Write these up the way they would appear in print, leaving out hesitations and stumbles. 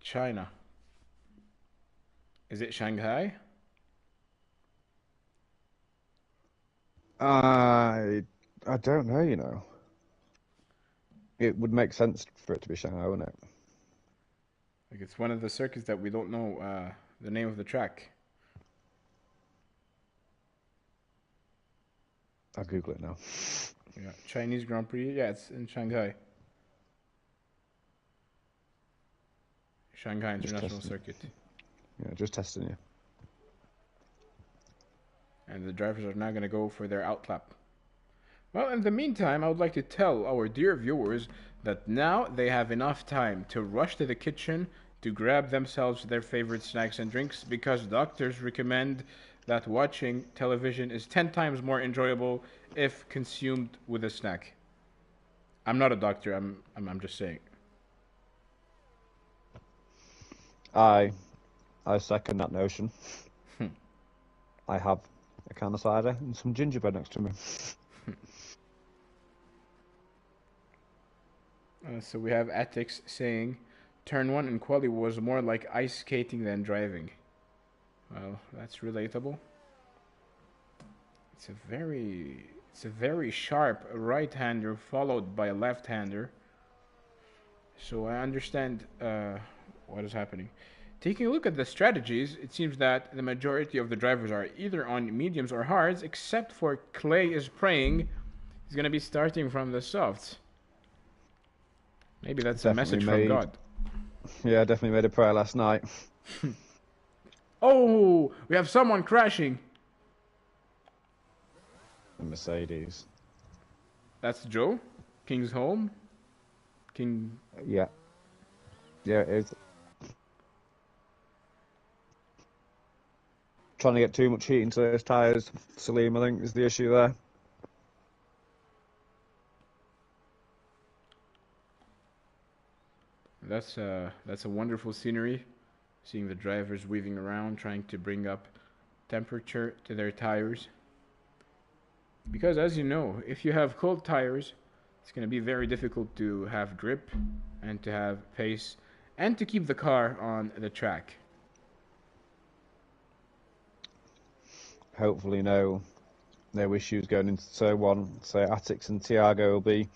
China. Is it Shanghai? I don't know, you know. It would make sense for it to be Shanghai, wouldn't it? Like it's one of the circuits that we don't know the name of the track. I'll Google it now. Yeah, Chinese Grand Prix. Yeah, it's in Shanghai. Shanghai International Circuit. Yeah, just testing you. And the drivers are now going to go for their outlap. Well, in the meantime, I would like to tell our dear viewers that now they have enough time to rush to the kitchen to grab themselves their favorite snacks and drinks, because doctors recommend that watching television is 10 times more enjoyable if consumed with a snack. I'm not a doctor, I'm just saying. I second that notion. I have a can of cider and some gingerbread next to me. So we have Atix saying, turn 1 in quali was more like ice skating than driving. Well, that's relatable. It's a very sharp right-hander followed by a left-hander. So I understand what is happening. Taking a look at the strategies, it seems that the majority of the drivers are either on mediums or hards, except for Clay is praying he's going to be starting from the softs. Maybe that's a message from God. Yeah, definitely made a prayer last night. Oh, we have someone crashing. A Mercedes. That's Joe? King's home? Yeah. Yeah, it is. Trying to get too much heat into those tyres, Salim, I think, is the issue there. That's a wonderful scenery, seeing the drivers weaving around, trying to bring up temperature to their tires. Because as you know, if you have cold tires, it's going to be very difficult to have grip and to have pace and to keep the car on the track. Hopefully no issues going into turn 1. So Atix and Tiago will be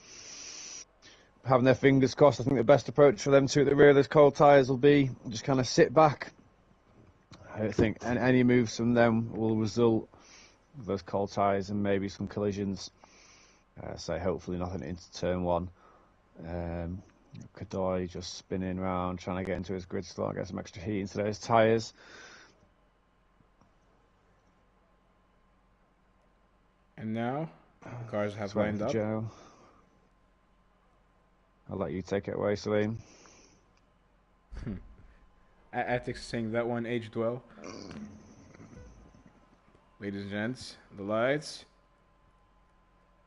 having their fingers crossed. I think the best approach for them two at the rear of those cold tyres will be just kind of sit back. I don't think any moves from them will result with those cold tyres and maybe some collisions. So hopefully nothing into turn 1. Kadoy just spinning around, trying to get into his grid slot, get some extra heat into those tyres. And now, the cars have lined up. Joe. I'll let you take it away, Salim. Atix saying that one aged well. Ladies and gents, the lights.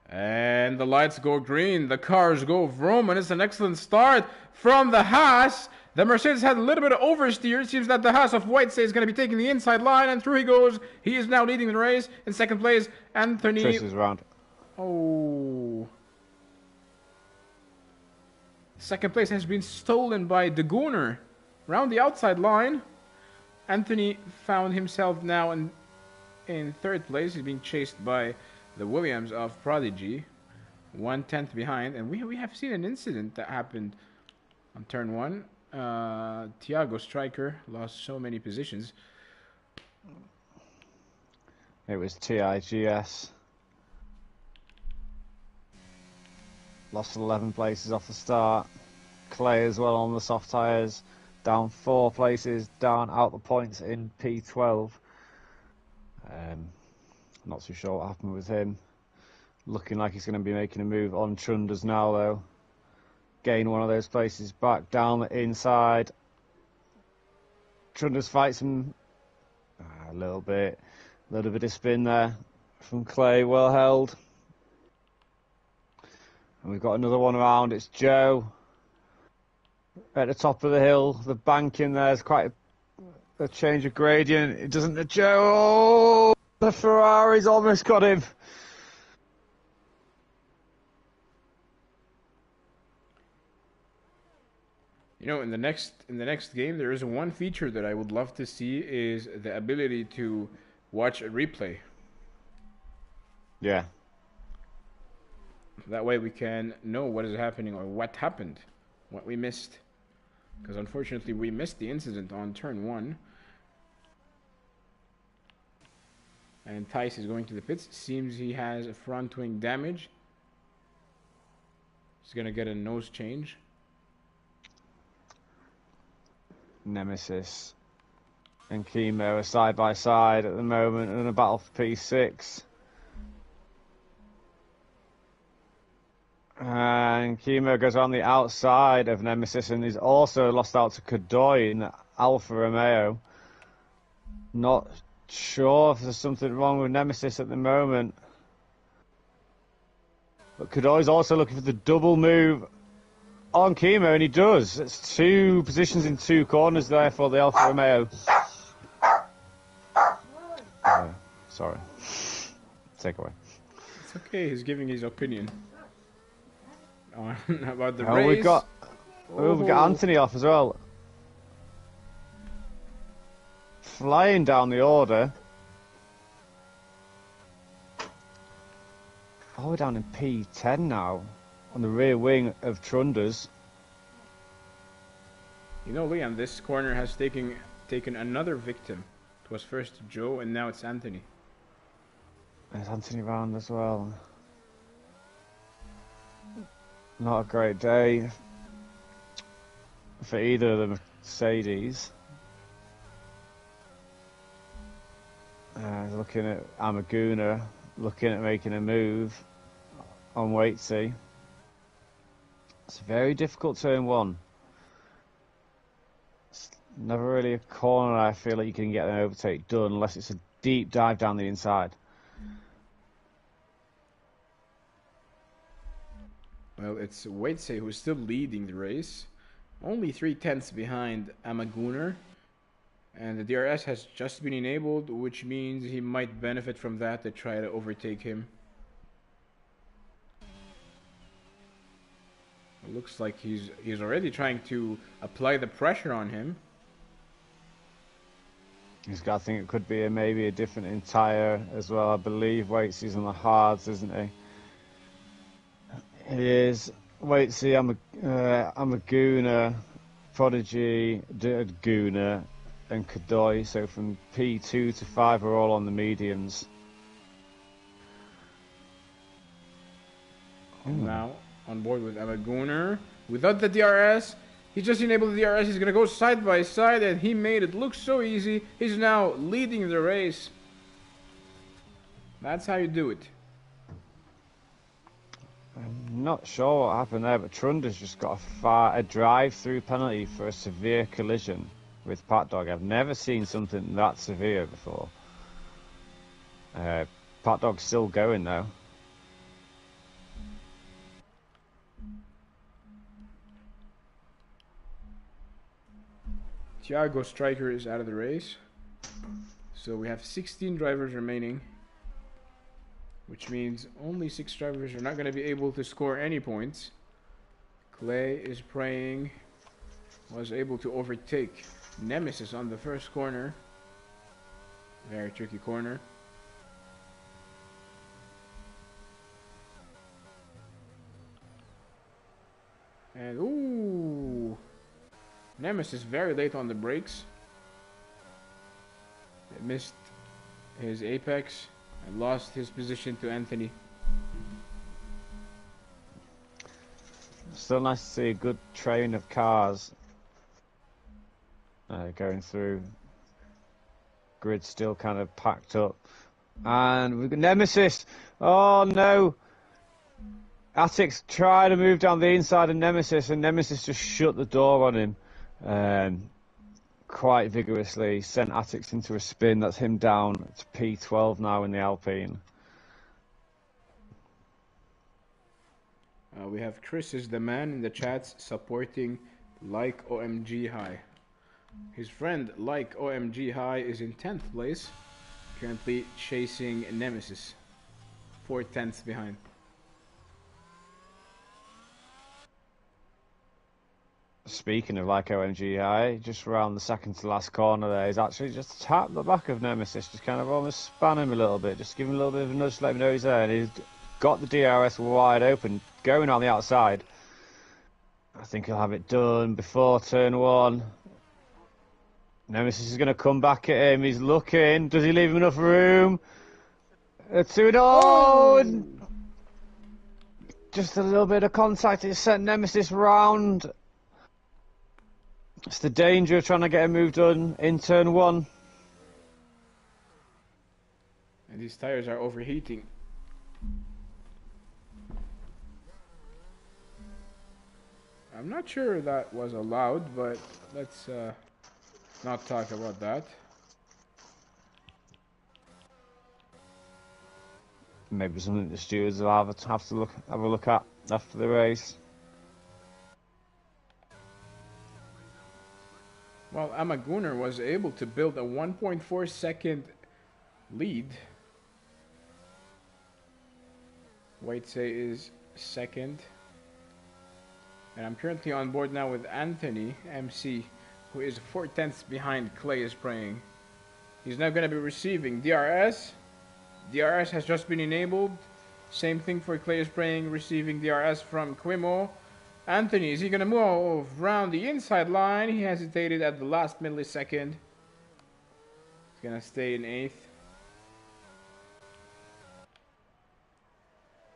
And the lights go green. The cars go vroom, and it's an excellent start from the Haas. The Mercedes had a little bit of oversteer. It seems that the Haas of Whitesay is going to be taking the inside line, and through he goes. He is now leading the race. In second place, Anthony. Traces around. Oh. Second place has been stolen by De Gooner. Round the outside line. Anthony found himself now in third place. He's being chased by the Williams of Prodigy. 1/10 behind. And we have seen an incident that happened on turn 1. Thiago Striker lost so many positions. It was TIGS. Lost 11 places off the start. Clay as well on the soft tyres. Down 4 places, down out the points in P12. Not too sure what happened with him. Looking like he's going to be making a move on Chunders now, though. Gain one of those places back down the inside. Chunders fights him a little bit of spin there from Clay, well held. And we've got another one around. It's Joe at the top of the hill. The bank in there is quite a change of gradient. It doesn't. Joe, oh, the Ferrari's almost got him. You know, in the next game, there is one feature that I would love to see is the ability to watch a replay. Yeah. That way we can know what is happening or what happened, what we missed. Because unfortunately we missed the incident on turn 1. And Tice is going to the pits. Seems he has a front wing damage. He's going to get a nose change. Nemesis and Chemo are side by side at the moment in a battle for P6. And Chemo goes on the outside of Nemesis and he's also lost out to Kadoy in Alfa Romeo. Not sure if there's something wrong with Nemesis at the moment. But Kadoy's also looking for the double move on Chemo, and he does. It's 2 positions in 2 corners there for the Alfa Romeo. Sorry. Take away. It's okay, he's giving his opinion on about the Oh, race. we've got Anthony off as well. Flying down the order. Oh, we're down in P10 now, on the rear wing of Trunders. You know, Liam, this corner has taken another victim. It was first Joe, and now it's Anthony. There's Anthony round as well. Not a great day for either of the Mercedes. Looking at Amaguna, looking at making a move on Waitsy. It's a very difficult turn 1. It's never really a corner I feel like you can get an overtake done unless it's a deep dive down the inside. Well, it's Waitsy who's still leading the race. Only 3/10 behind Amaguner. And the DRS has just been enabled, which means he might benefit from that to try to overtake him. It looks like he's already trying to apply the pressure on him. He's got, I think it could be maybe a different entire as well. I believe Waitsy's on the hards, isn't he? He is. Waitsy, Amaguna, Prodigy, Guna, and Kadoy. So from P2 to 5 are all on the mediums. Now on board with Amaguner. Without the DRS, he just enabled the DRS. He's going to go side by side, and he made it look so easy. He's now leading the race. That's how you do it. I'm not sure what happened there, but Trunder's just got a drive-through penalty for a severe collision with Pat Dog. I've never seen something that severe before. Pat Dog's still going though. Thiago Striker is out of the race. So we have 16 drivers remaining, which means only 6 drivers are not going to be able to score any points. Clay is praying, was able to overtake Nemesis on the first corner. Very tricky corner. And ooh, Nemesis very late on the brakes. It missed his apex and lost his position to Anthony. Still nice to see a good train of cars going through. Grid still kind of packed up. And we've got Nemesis. Oh no! Attics tried to move down the inside of Nemesis, and Nemesis just shut the door on him quite vigorously. Sent Attics into a spin. That's him down to P12 now in the Alpine. We have Chris is the man in the chats supporting Like OMG High. His friend Like OMG High is in 10th place, currently chasing Nemesis, 4/10 behind. speaking of like OMGI, just around the second to last corner there, he's actually just tapped the back of Nemesis, just kind of almost span him a little bit, just give him a little bit of a nudge to let him know he's there, and he's got the DRS wide open, going on the outside. I think he'll have it done before turn 1. Nemesis is going to come back at him, he's looking, does he leave him enough room? 2-0! Oh! Just a little bit of contact, it sent Nemesis round. It's the danger of trying to get a move done in turn 1. And these tires are overheating. I'm not sure that was allowed, but let's not talk about that. Maybe something the stewards will have to have a look at after the race. Well, Amaguner was able to build a 1.4 second lead. Waitsay is second. And I'm currently on board now with Anthony, MC, who is 4/10 behind Clay is praying. He's now going to be receiving DRS. DRS has just been enabled. Same thing for Clay is praying, receiving DRS from Quimo. Anthony, is he going to move around the inside line? He hesitated at the last millisecond. He's going to stay in 8th.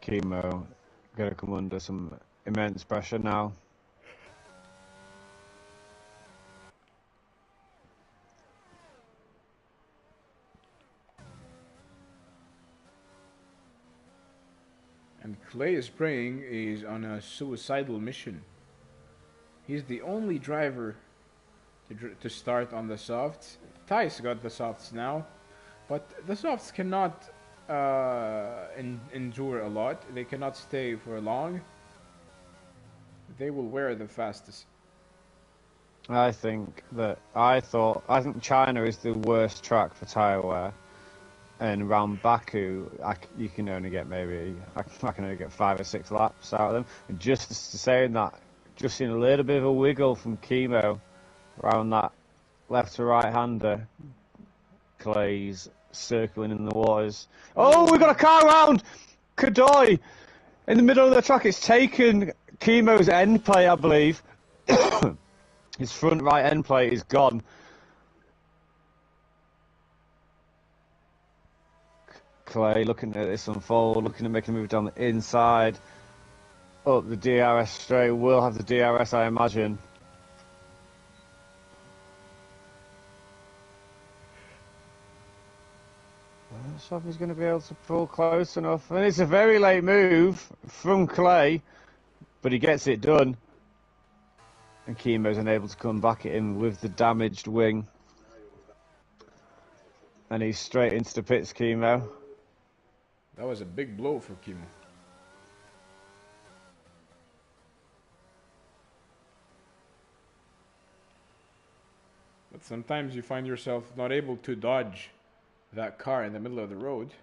Chemo going to come under some immense pressure now. And Clay is praying is on a suicidal mission. He's the only driver to start on the softs. Tice got the softs now, but the softs cannot endure a lot. They cannot stay for long. They will wear the fastest. I think China is the worst track for tyre wear. And around Baku, you can only get I can only get 5 or 6 laps out of them. And just saying that, just seeing a little bit of a wiggle from Chemo around that left to right hander. Clay's circling in the waters. Oh, we got a car round! Kadoy! In the middle of the track, it's taken Chemo's end plate, I believe. His front right end plate is gone. Clay looking at this unfold, looking at making a move down the inside. Up the DRS straight, will have the DRS, I imagine. I'm not sure if he's going to be able to pull close enough. And it's a very late move from Clay, but he gets it done. And Chemo's unable to come back at him with the damaged wing. And he's straight into the pits, Chemo. That was a big blow for Chemo. But sometimes you find yourself not able to dodge that car in the middle of the road.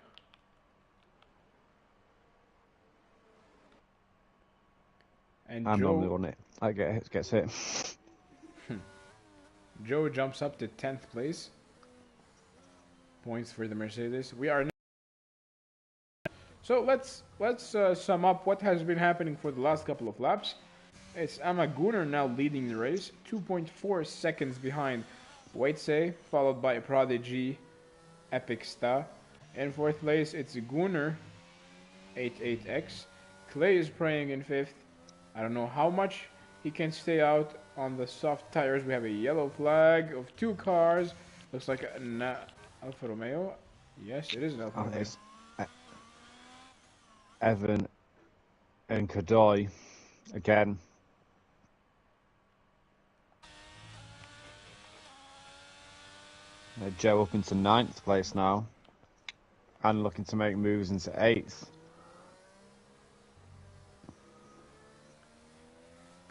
And I'm Joe, normally on it. I gets hit. Joe jumps up to 10th place. Points for the Mercedes. We are. So let's sum up what has been happening for the last couple of laps. It's Amaguner now leading the race, 2.4 seconds behind Waitsay, followed by Prodigy, Epic Star. In 4th place, it's Gunner, 88X. Clay is praying in 5th. I don't know how much he can stay out on the soft tires. We have a yellow flag of 2 cars. Looks like an Alfa Romeo. Yes, it is an Alfa Romeo. Evan and Kadoy again. Joe up into 9th place now and looking to make moves into 8th.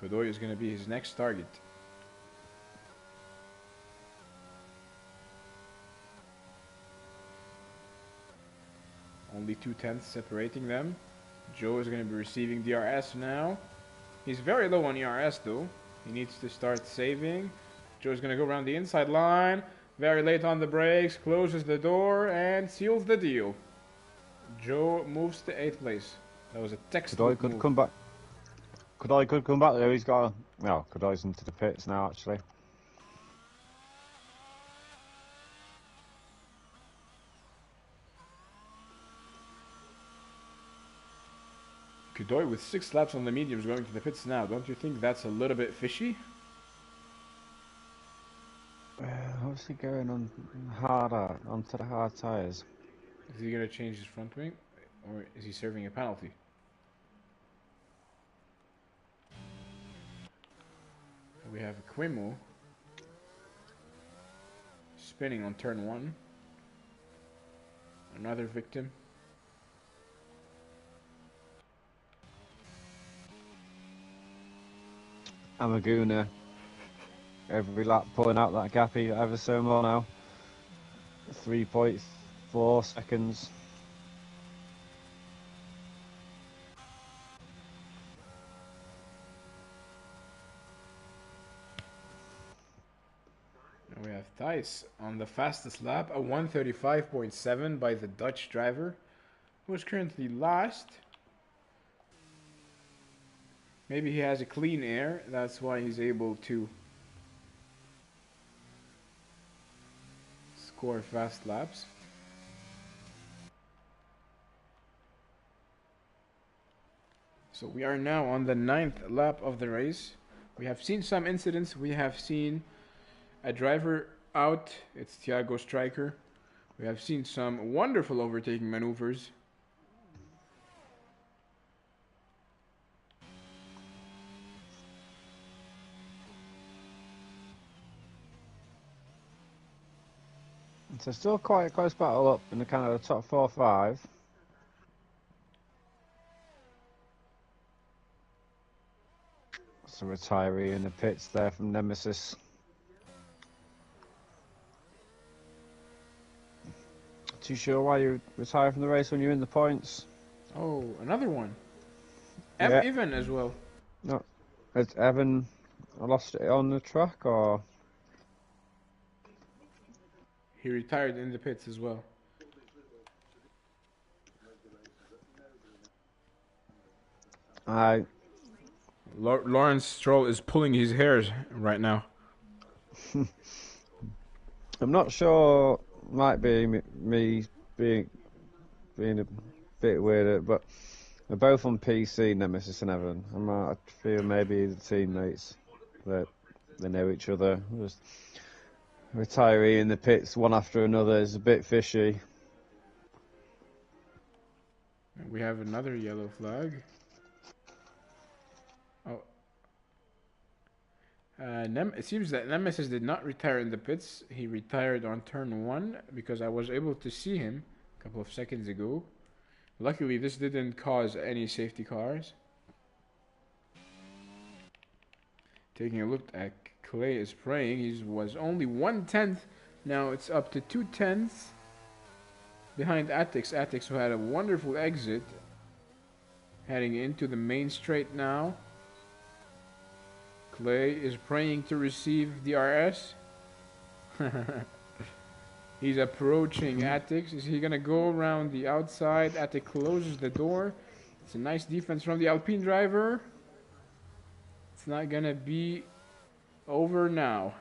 Kadoy is going to be his next target. Only 2/10 separating them. Joe is going to be receiving DRS now. He's very low on ERS though. He needs to start saving. Joe's gonna go around the inside line. Very late on the brakes, closes the door, and seals the deal. Joe moves to 8th place. That was a textbook Could move. come back. Could come back there. He's got. No, Godoy's into the pits now. Actually. Godoy with 6 laps on the mediums going to the pits now. Don't you think that's a little bit fishy? What's he going on harder onto the hard tyres? Is he gonna change his front wing, or is he serving a penalty? We have Quimo spinning on turn 1. Another victim. Amaguna every lap pulling out that gap ever so more now. 3.4 seconds. And we have Thijs on the fastest lap, a 1:35.7 by the Dutch driver, who is currently last. Maybe he has a clean air, that's why he's able to score fast laps. So we are now on the 9th lap of the race. We have seen some incidents. We have seen a driver out. It's Thiago Stryker. We have seen some wonderful overtaking maneuvers. So still quite a close battle up in the kind of the top 4-5. Some retiree in the pits there from Nemesis. Too sure why you retire from the race when you're in the points? Oh, another one. Yeah. Evan as well. No, has Evan lost it on the track or? He retired in the pits as well. Lawrence Stroll is pulling his hairs right now. I'm not sure. Might be me being a bit weird, but they're both on PC, Nemesis and Evan. I feel maybe the teammates that they know each other. Just retiree in the pits one after another is a bit fishy. We have another yellow flag. Oh. It seems that Nemesis did not retire in the pits. He retired on turn 1 because I was able to see him a couple of seconds ago. Luckily, this didn't cause any safety cars. Taking a look at Clay is praying. He was only 1/10. Now it's up to 2/10 behind Atix. Atix, who had a wonderful exit, heading into the main straight now. Clay is praying to receive the RS. He's approaching Atix. Is he gonna go around the outside? Atix closes the door. It's a nice defense from the Alpine driver. It's not gonna be over now.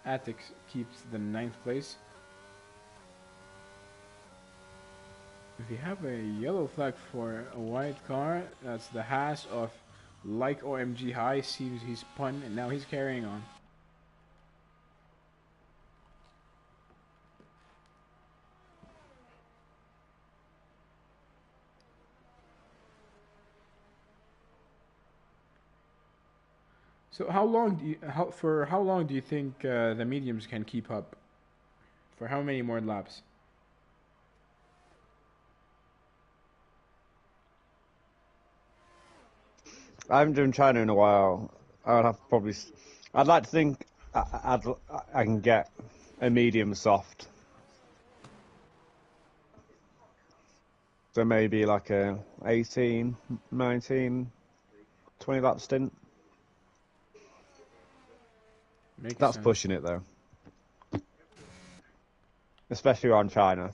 Atix keeps the 9th place. If you have a yellow flag for a white car, that's the Haas of like OMG High. Sees he's spun and now he's carrying on. So how long do you think the mediums can keep up? For how many more laps? I haven't done China in a while. I'd like to think I can get a medium soft. So maybe like a 18, 19, 20 lap stint. That's sense. pushing it though. Especially around China.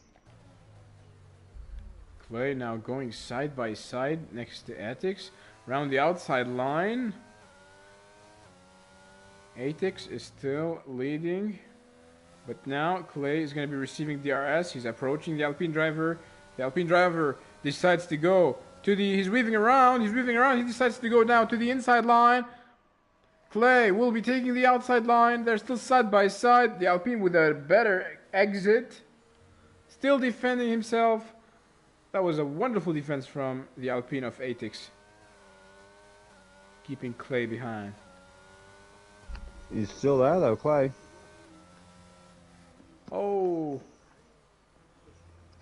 Clay now going side by side next to Atix. Round the outside line. Atix is still leading. But now Clay is going to be receiving DRS. He's approaching the Alpine driver. The Alpine driver decides to go to the... He's weaving around. He decides to go down to the inside line. Clay will be taking the outside line. They're still side by side. The Alpine with a better exit. Still defending himself. That was a wonderful defense from the Alpine of Atix. Keeping Clay behind. He's still there though, Clay. Oh.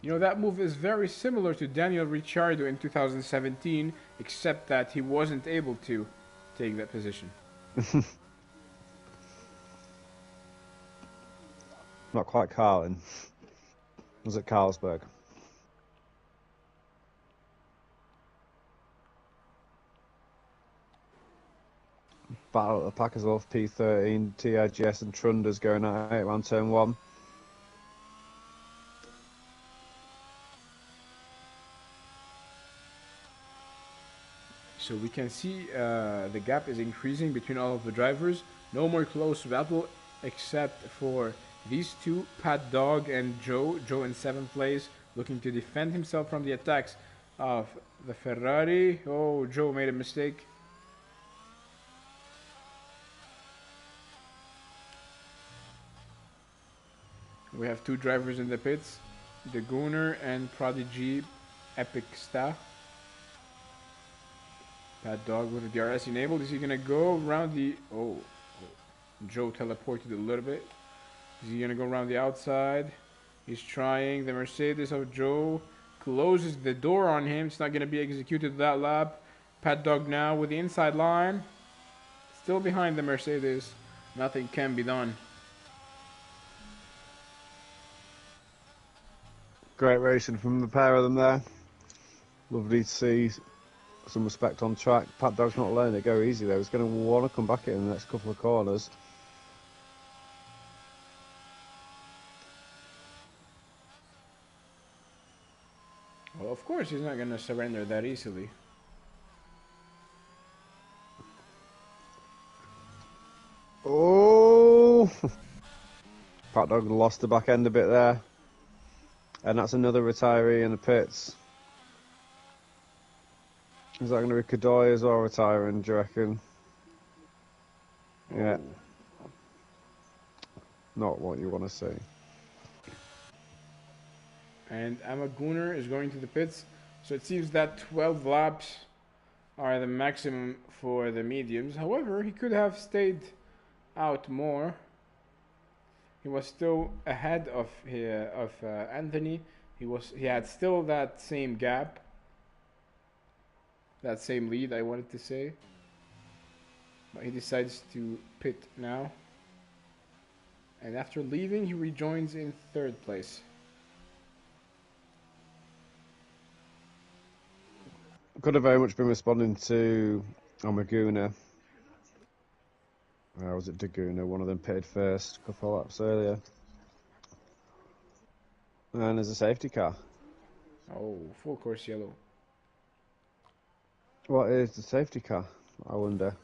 You know, that move is very similar to Daniel Ricciardo in 2017, except that he wasn't able to take that position. Not quite Carlin. Was it Carlsberg? Battle at the pack as well for P13, TIGS and Trunder's going at it around turn 1. So we can see the gap is increasing between all of the drivers. No more close battle except for these two, Pat Dog and Joe. Joe in 7th place, looking to defend himself from the attacks of the Ferrari. Oh, Joe made a mistake. We have two drivers in the pits, the Gooner and Prodigy Epic Star. Pat Dog with the DRS enabled. Is he gonna go around the... Oh, Joe teleported a little bit. Is he gonna go around the outside? He's trying. The Mercedes of Joe closes the door on him. It's not gonna be executed that lap. Pat Dog now with the inside line. Still behind the Mercedes. Nothing can be done. Great racing from the pair of them there. Lovely to see some respect on track. Pat Dog's not letting it go easy though. He's going to want to come back in the next couple of corners. Well, of course he's not going to surrender that easily. Oh! Pat Dog lost the back end a bit there. And that's another retiree in the pits. Is that going to be Kadoy as well retiring, do you reckon? Yeah. Not what you want to see. And Emma Gooner is going to the pits. So it seems that 12 laps are the maximum for the mediums. However, he could have stayed out more. He was still ahead of Anthony. He had still that same gap, that same lead, I wanted to say. But he decides to pit now. And after leaving, he rejoins in 3rd place. Could have very much been responding to Omaguna. Or was it Daguna? One of them pitted first a couple of laps earlier. And there's a safety car. Oh, full course yellow. What is the safety car? I wonder.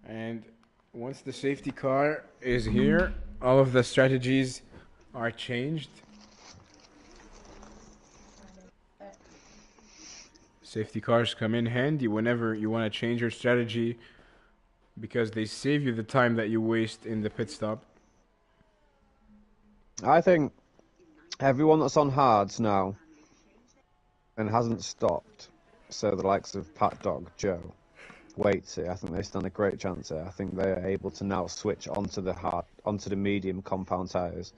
And once the safety car is here, all of the strategies are changed. Safety cars come in handy whenever you want to change your strategy because they save you the time that you waste in the pit stop. I think everyone that's on hards now and hasn't stopped, so the likes of Pat Dog, Joe, Waitsy, I think they stand a great chance here. I think they are able to now switch onto the medium compound tyres.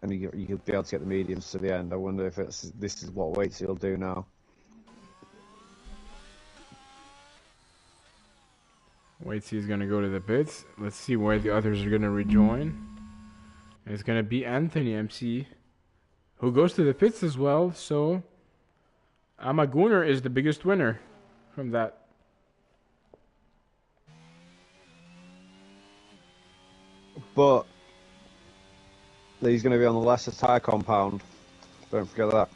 And you'll be able to get the mediums to the end. I wonder if this is what Waitsy will do now. Waitsy is going to go to the pits. Let's see where the others are going to rejoin. And it's gonna be Anthony MC, who goes to the pits as well. So Amaguner is the biggest winner from that. But he's going to be on the lesser tyre compound. Don't forget that.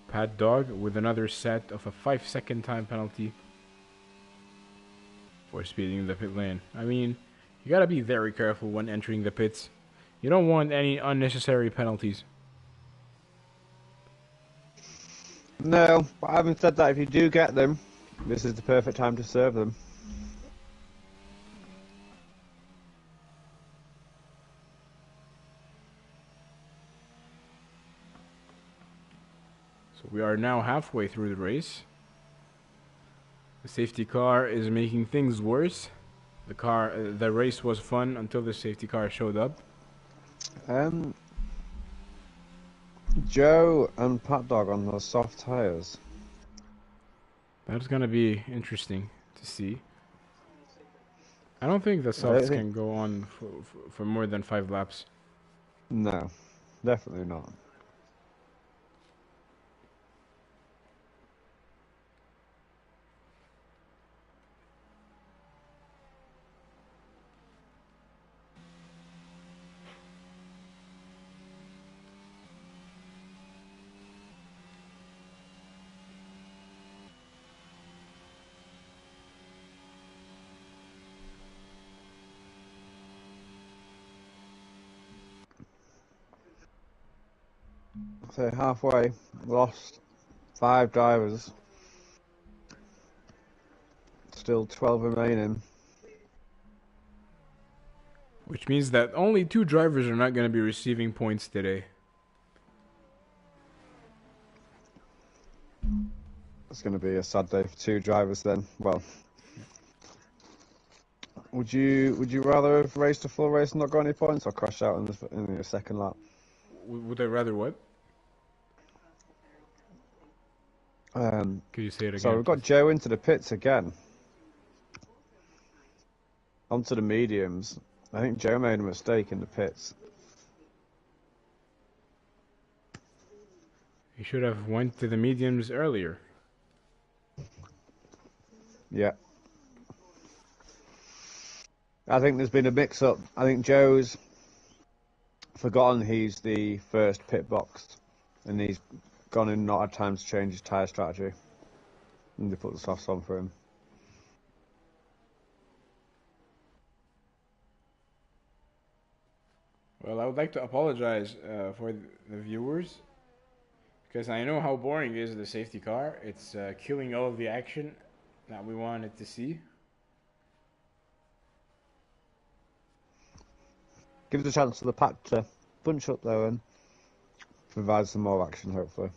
Pat Dog with another set of a 5-second time penalty for speeding in the pit lane. I mean, you gotta be very careful when entering the pits. You don't want any unnecessary penalties. No, but having said that, if you do get them, this is the perfect time to serve them. So we are now halfway through the race. The safety car is making things worse. The race was fun until the safety car showed up. Joe and Pat Dog on those soft tyres. That's gonna be interesting to see. I don't think the softs can go on for more than 5 laps. No, definitely not. So halfway, lost 5 drivers. Still 12 remaining. Which means that only 2 drivers are not going to be receiving points today. It's going to be a sad day for 2 drivers then. Well, would you rather have raced a full race and not got any points, or crash out in the second lap? Would I rather what? Could you say it again? So we've got Joe into the pits again. Onto the mediums. I think Joe made a mistake in the pits. He should have went to the mediums earlier. Yeah. I think there's been a mix-up. I think Joe's forgotten he's the first pit box, and he's gone and not had time to change his tyre strategy, and they put the softs on for him. Well, I would like to apologize for the viewers, because I know how boring is the safety car. It's killing all of the action that we wanted to see. Gives a chance for the pack to bunch up though and provide some more action, hopefully.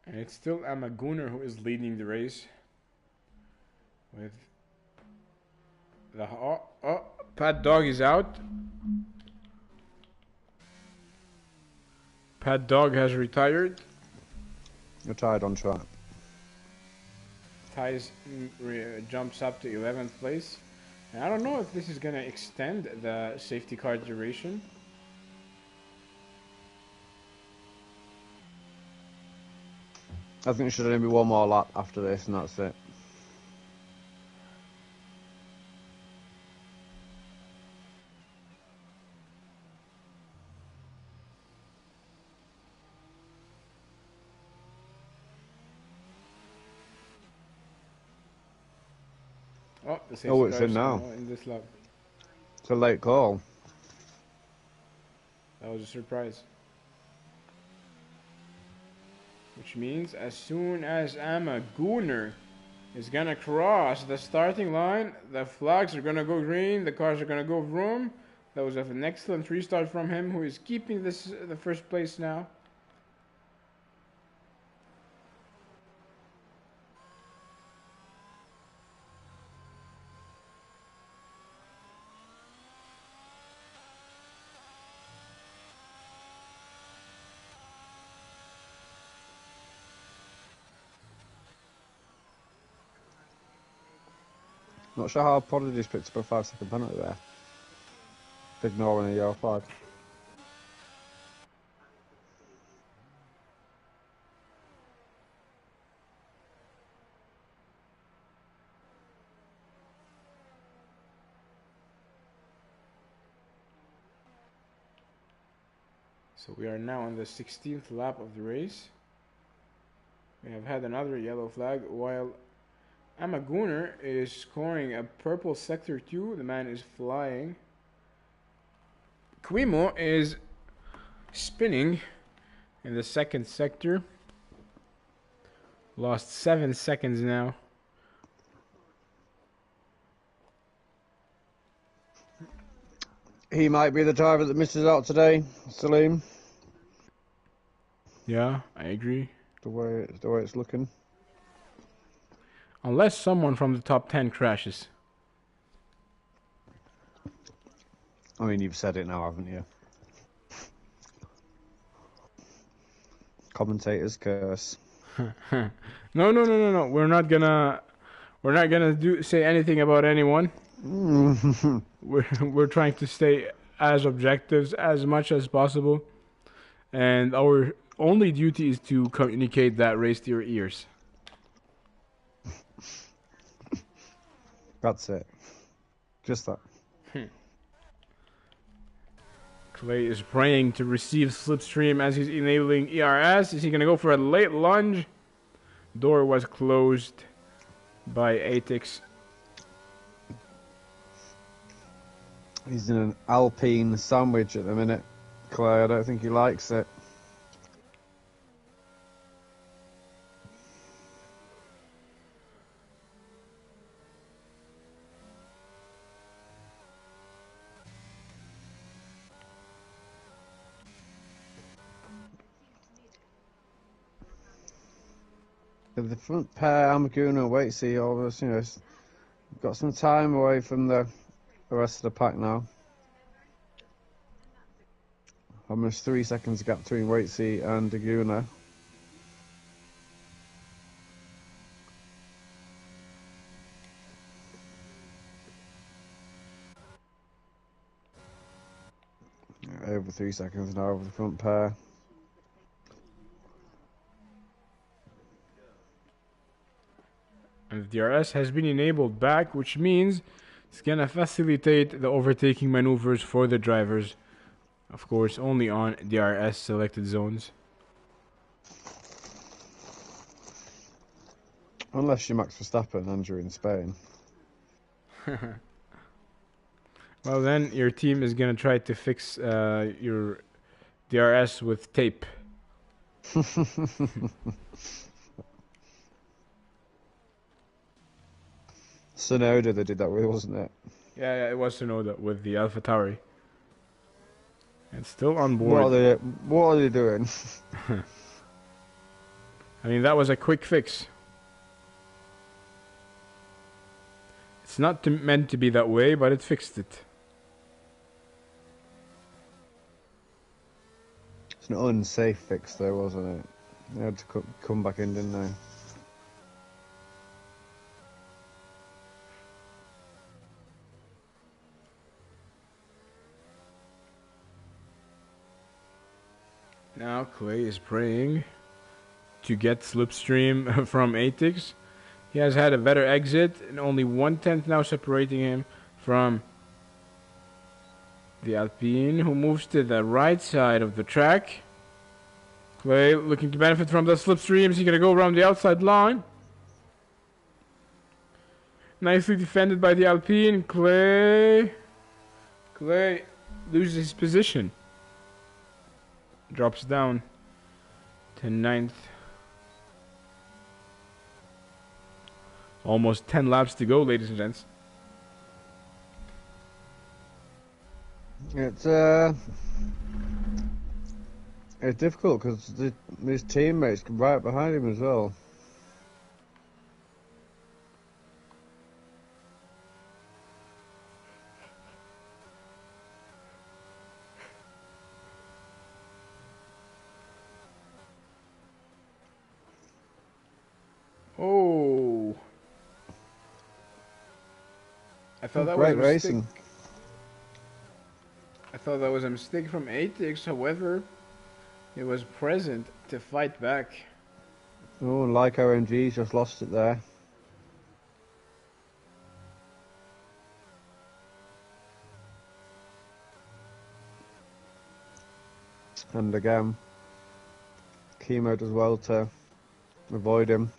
And it's still Amaguner who is leading the race. With the Pat Dog is out. Pat Dog has retired. Retired on track. Ties jumps up to 11th place. And I don't know if this is going to extend the safety car duration. I think there should only be one more lap after this, and that's it. Oh, the safety Oh, it's car in is now. in this lap. It's a late call. That was a surprise. Which means as soon as Amaguner is gonna cross the starting line, the flags are gonna go green, the cars are gonna go vroom. That was an excellent restart from him, who is keeping the first place now. Not sure how Prodigy's picked up a 5-second penalty there. Ignoring a yellow flag. So we are now on the 16th lap of the race. We have had another yellow flag while Amagooner is scoring a purple sector 2. The man is flying. Quimo is spinning in the second sector. Lost 7 seconds now. He might be the driver that misses out today, Salim. Yeah, I agree. The way it's looking. Unless someone from the top 10 crashes. I mean, you've said it now, haven't you? Commentators curse. No. We're not gonna say anything about anyone. We're trying to stay as objectives as much as possible, and our only duty is to communicate that race to your ears. That's it. Just that. Clay is praying to receive slipstream as he's enabling ERS. Is he going to go for a late lunge? Door was closed by Atix. He's in an Alpine sandwich at the minute, Clay. I don't think he likes it. The front pair, Amaguna and Waitsy, almost, got some time away from the rest of the pack now. Almost 3 seconds gap between Waitsy and Aguna. Over 3 seconds now over the front pair. And the DRS has been enabled back, which means it's going to facilitate the overtaking maneuvers for the drivers. Of course, only on DRS selected zones. Unless you're Max Verstappen and you're in Spain. Well, then your team is going to try to fix your DRS with tape. Sonoda they did that with, wasn't it? Yeah, it was Sonoda with the Alpha Tauri. It's still on board. What are they doing? I mean, that was a quick fix. It's not meant to be that way, but it fixed it. It's an unsafe fix though, wasn't it? They had to come back in, didn't they? Now Clay is praying to get slipstream from Atix. He has had a better exit, and only 1/10 now separating him from the Alpine, who moves to the right side of the track. Clay looking to benefit from the slipstreams. He's going to go around the outside line. Nicely defended by the Alpine. Clay loses his position. Drops down to 9th. Almost 10 laps to go, ladies and gents. It's difficult because his teammates right behind him as well. Oh. I thought that was a Great mistake. racing. I thought that was a mistake from Atix. However, it was present to fight back. Oh, like OMG's just lost it there. And again, Chemo does well to avoid him.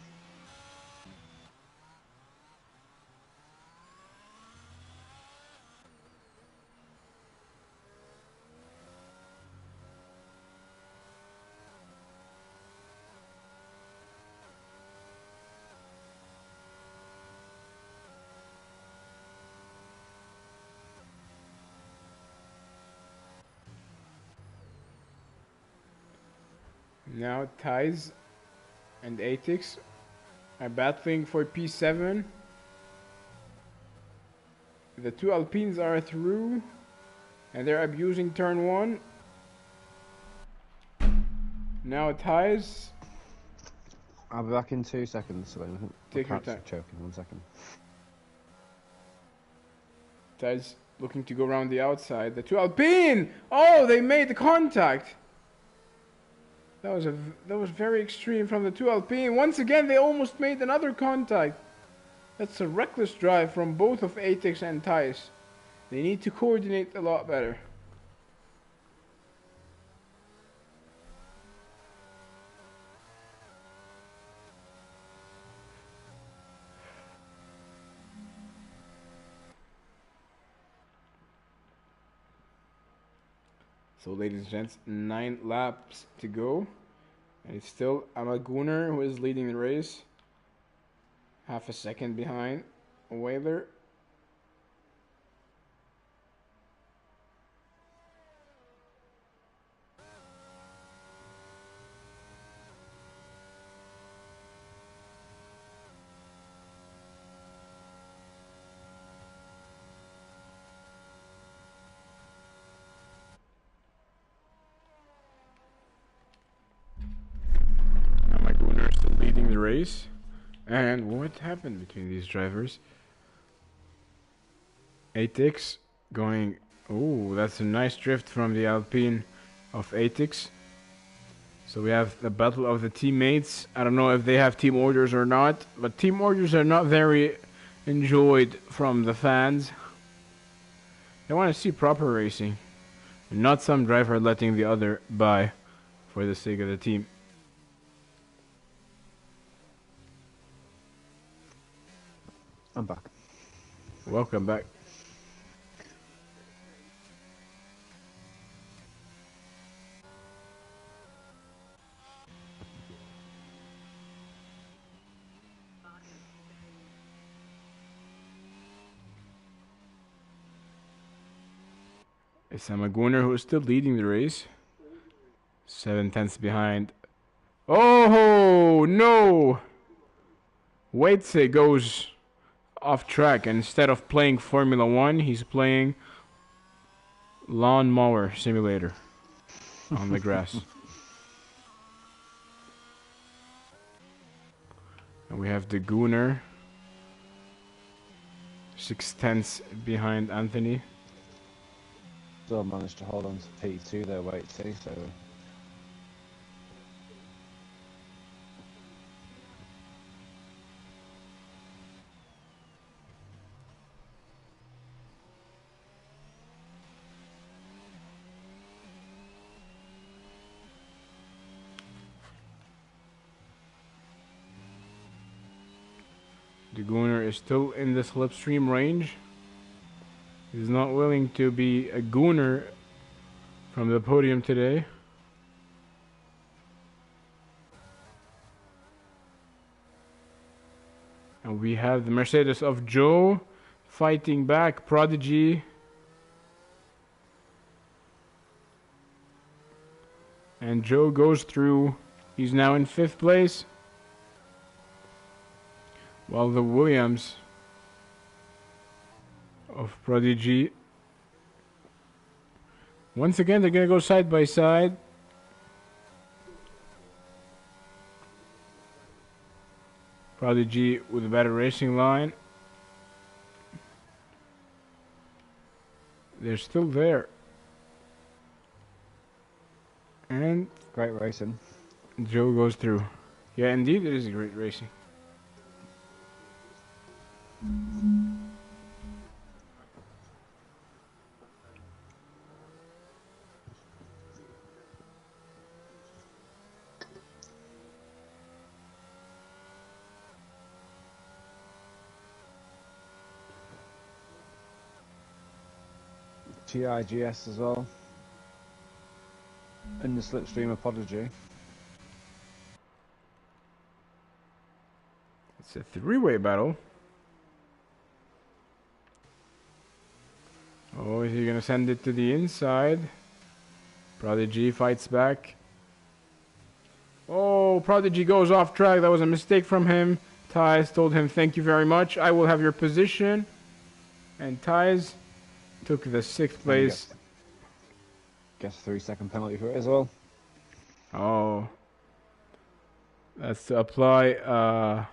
Now Ties and Atix are battling for P7. The two Alpines are through, and they're abusing turn 1. Now Ties. I'll be back in 2 seconds. So Take your time. Choking. 1 second. Ties looking to go around the outside. The two Alpine! Oh, they made the contact! That was very extreme from the two Alpine. Once again, they almost made another contact. That's a reckless drive from both of Atix and Ties. They need to coordinate a lot better. So, ladies and gents, 9 laps to go. And it's still Amaguner who is leading the race. Half a second behind Whaler. Amaguner still leading the race. And what happened between these drivers? Atix going... Oh, that's a nice drift from the Alpine of Atix. So we have the battle of the teammates. I don't know if they have team orders or not, but team orders are not very enjoyed from the fans. They want to see proper racing, and not some driver letting the other by for the sake of the team. I'm back. Welcome back. It's Amaguner who is still leading the race. 7/10 behind. Oh no! Waitse goes off track, and instead of playing Formula 1, he's playing Lawnmower Simulator on the grass. And we have the Gooner 6/10 behind Anthony. Still managed to hold on to P2 there, wait, see, so... The Gooner is still in the slipstream range. He's not willing to be a Gooner from the podium today. And we have the Mercedes of Joe fighting back. Prodigy. And Joe goes through. He's now in 5th place. While the Williams of Prodigy, once again, they're going to go side by side. Prodigy with a better racing line. they're still there. And Great racing. Joe goes through. Yeah, indeed, it is great racing. TIGS as well. In the slipstream apology. It's a three-way battle. Oh, is he gonna send it to the inside? Prodigy fights back. Oh, Prodigy goes off track. That was a mistake from him. Ties told him, thank you very much. I will have your position. And Ties took the 6th place. Guess 3-second penalty for it as well. Oh. That's to apply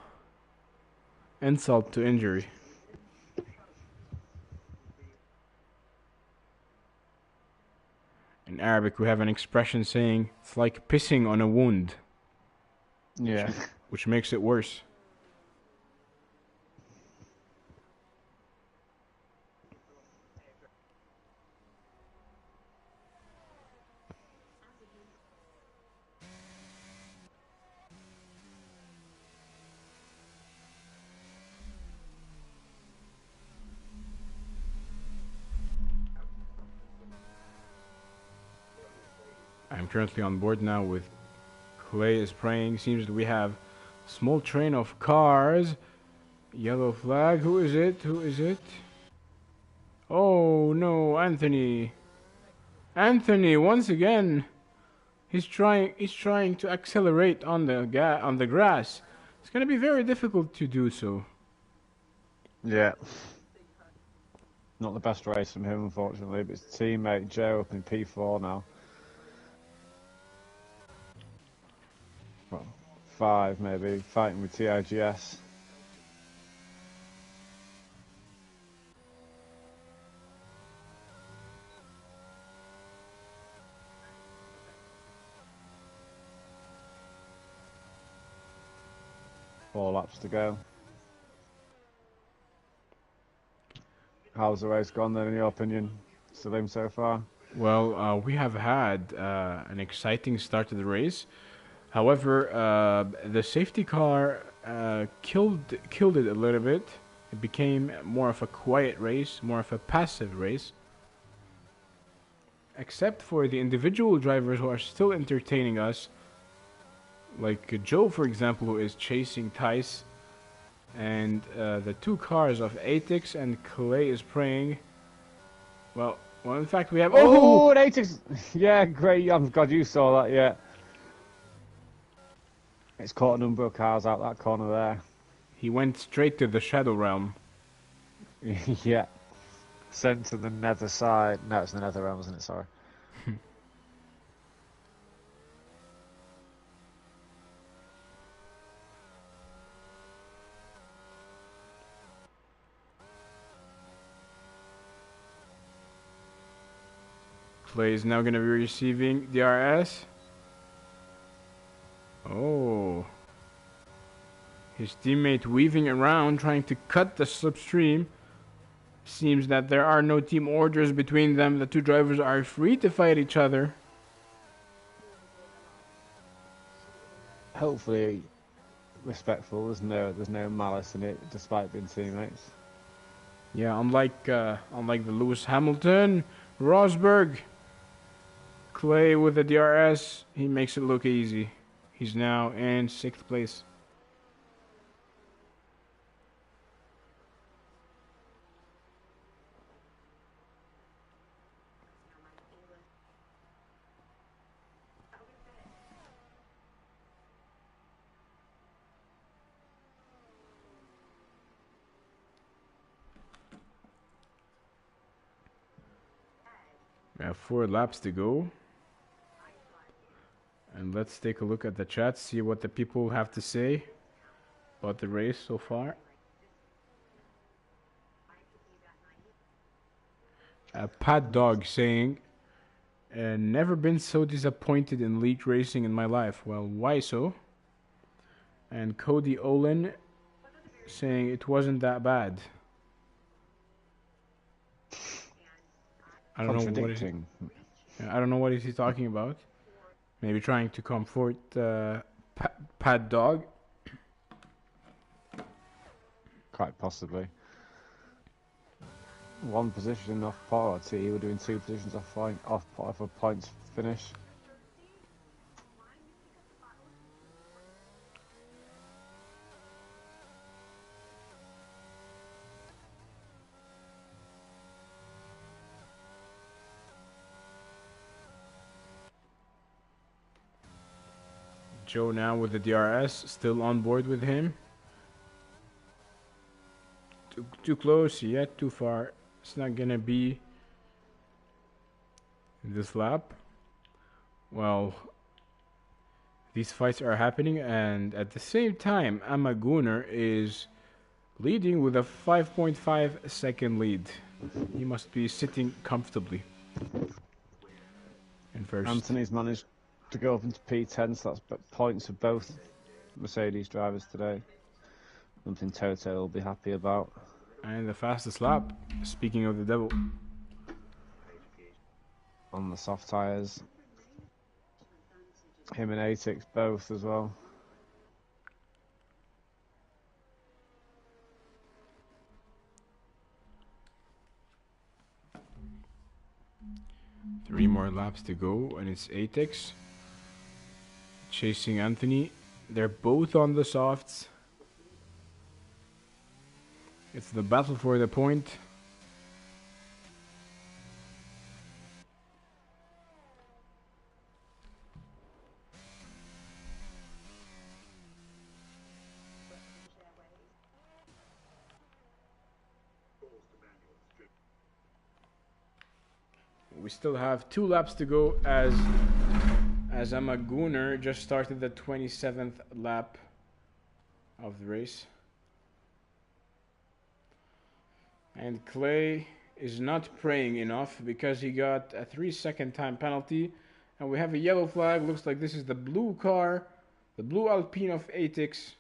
insult to injury. In Arabic, we have an expression saying, it's like pissing on a wound. Yeah. Which makes it worse. I'm currently on board now with Clay is praying. Seems that we have a small train of cars. Yellow flag. Who is it? Who is it? Oh no, Anthony. Anthony once again. He's trying to accelerate on the grass. It's going to be very difficult to do so. Yeah. Not the best race from him, unfortunately, but his teammate Joe up in P4 now. Well, 5 maybe, fighting with TIGS. Four laps to go. How's the race gone then, in your opinion, Salim, so far? Well, we have had an exciting start to the race. However, the safety car killed it a little bit. It became more of a quiet race, more of a passive race. Except for the individual drivers who are still entertaining us. Like Joe, for example, who is chasing Tice. And the 2 cars of Atix and Clay is praying. Well, in fact, we have... Oh, an Atix! Yeah, great. I'm glad you saw that, yeah. It's caught a number of cars out that corner there. He went straight to the Shadow Realm. Yeah. Sent to the nether side. No, it's the nether realm, isn't it? Sorry. Clay is now going to be receiving DRS. Oh. His teammate weaving around, trying to cut the slipstream. Seems that there are no team orders between them. The 2 drivers are free to fight each other. Hopefully respectful. There's no malice in it, despite being teammates. Yeah, unlike the Lewis Hamilton, Rosberg, Clay with the DRS, he makes it look easy. He's now in 6th place. We have 4 laps to go. And let's take a look at the chat, see what the people have to say about the race so far. Pat Dog saying, never been so disappointed in league racing in my life. Well, why so? And Cody Olin saying it wasn't that bad. I don't know what is. I don't know what is he talking about. Maybe trying to comfort Pat Dog. Quite possibly. One position off par. I'd say you were doing 2 positions off par for points finish. Joe now with the DRS, still on board with him. Too close, yet too far. It's not gonna be this lap. Well, these fights are happening, and at the same time, Amaguner is leading with a 5.5 second lead. He must be sitting comfortably in first. Anthony's managed to go up into P10, so that's points for both Mercedes drivers today. Something Toto will be happy about. And the fastest lap, speaking of the devil. On the soft tyres. Him and Atix both as well. Three more laps to go, and it's Atix chasing Anthony. They're both on the softs. It's the battle for the point. We still have 2 laps to go as Amaguner just started the 27th lap of the race. And Clay is not praying enough because he got a 3-second time penalty. And we have a yellow flag. Looks like this is the blue car, the blue Alpine of Atix.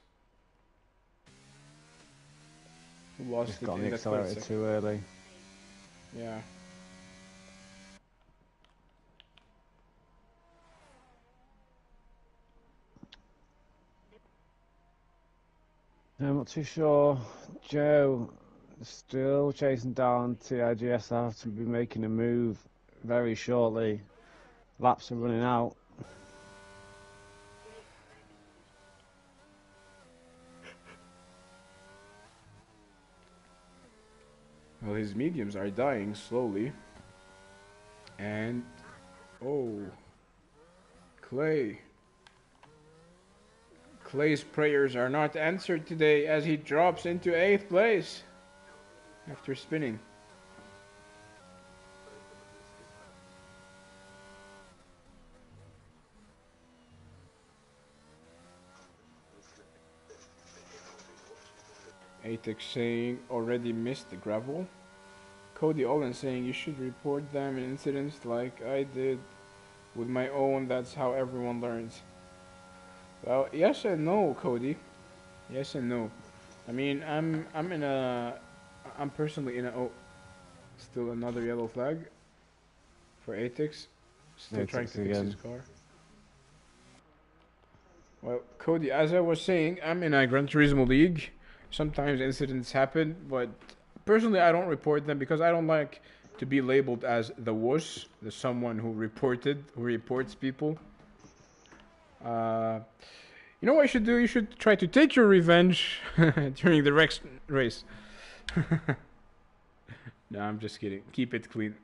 Who lost Just it got in the the accelerator too early. Yeah. I'm not too sure. Joe still chasing down TIGS. I have to be making a move very shortly. Laps are running out. Well, his mediums are dying slowly. And oh, Clay's prayers are not answered today as he drops into 8th place after spinning. Atix saying already missed the gravel. Cody Olin saying you should report them in incidents like I did with my own. That's how everyone learns. Well, yes and no, Cody. Yes and no. I mean, I'm personally in a still another yellow flag for Atix. Still trying to fix his car. Well, Cody, as I was saying, I'm in a Gran Turismo league. Sometimes incidents happen, but personally I don't report them because I don't like to be labeled as the wuss, the someone who reports people. You know what you should do? You should try to take your revenge during the race. No, I'm just kidding. Keep it clean.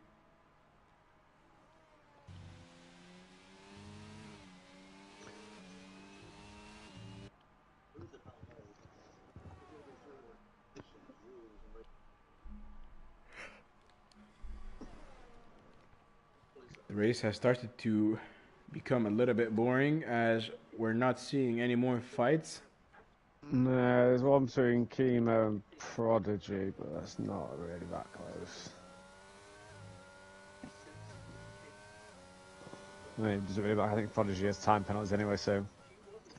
The race has started to become a little bit boring as we're not seeing any more fights. No, there's one between Chemo and Prodigy, but that's not really that close. I mean, it doesn't really matter. I think Prodigy has time penalties anyway, so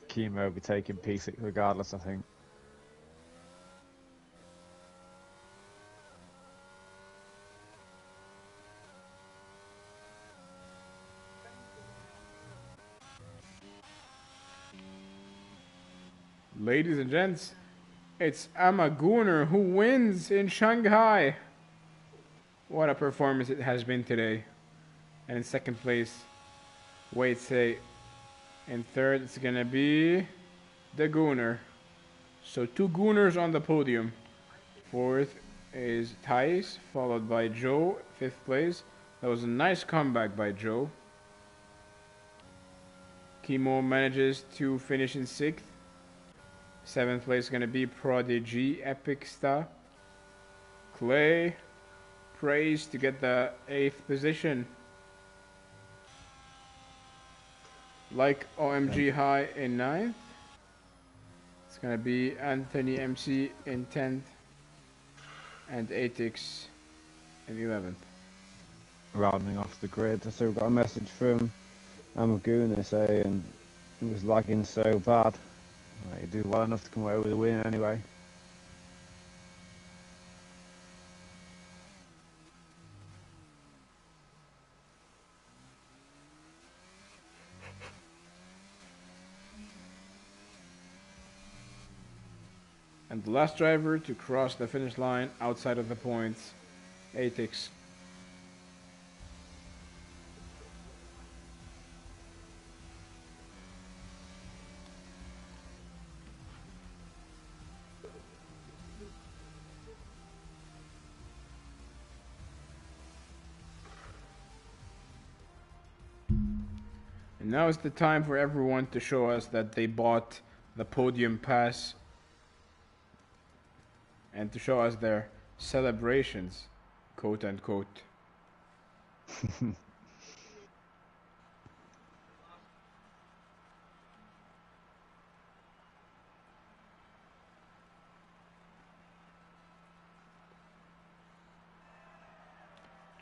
Chemo will be taking P6 regardless, I think. Ladies and gents, it's Amagooner who wins in Shanghai. What a performance it has been today. And in second place, Wait Say. In third, it's gonna be the Gooner. So 2 Gooners on the podium. Fourth is Thais, followed by Joe, 5th place. That was a nice comeback by Joe. Chemo manages to finish in 6th. 7th place is gonna be Prodigy, Epic Star. Clay, praise to get the 8th position. Like OMG High in 9th. It's gonna be Anthony MC in 10th. And Atix in 11th. Rounding off the grid, I still got a message from Amaguna saying it was lagging so bad. You do well enough to come away with a win anyway. And the last driver to cross the finish line outside of the points, Atix. And now is the time for everyone to show us that they bought the podium pass and to show us their celebrations, quote unquote.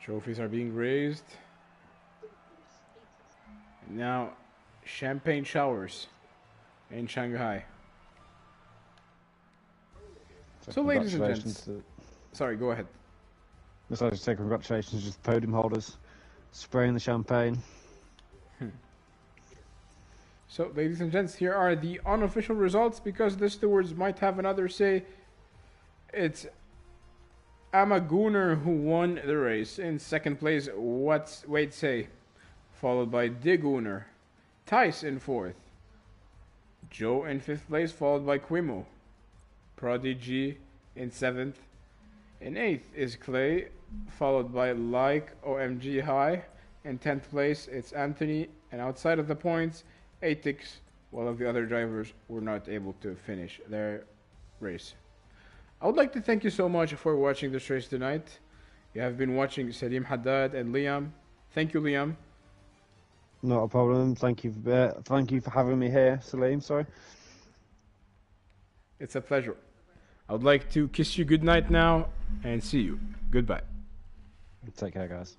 Trophies are being raised. Now, champagne showers in Shanghai. So ladies and gents, sorry, go ahead. Just like to say congratulations to the podium holders, spraying the champagne. So ladies and gents, here are the unofficial results because the stewards might have another say. It's Amagooner who won the race. In second place, Wait Say, followed by Digooner. Thais in 4th. Joe in 5th place, followed by Quimo. Prodigy in 7th. In 8th is Clay, followed by Like OMG High. In 10th place, it's Anthony. And outside of the points, Atix, one of the other drivers, were not able to finish their race. I would like to thank you so much for watching this race tonight. You have been watching Salim Haddad and Liam. Thank you, Liam. Not a problem. Thank you for having me here, Salim. Sorry. It's a pleasure. I would like to kiss you goodnight now and see you. Goodbye. Take care, guys.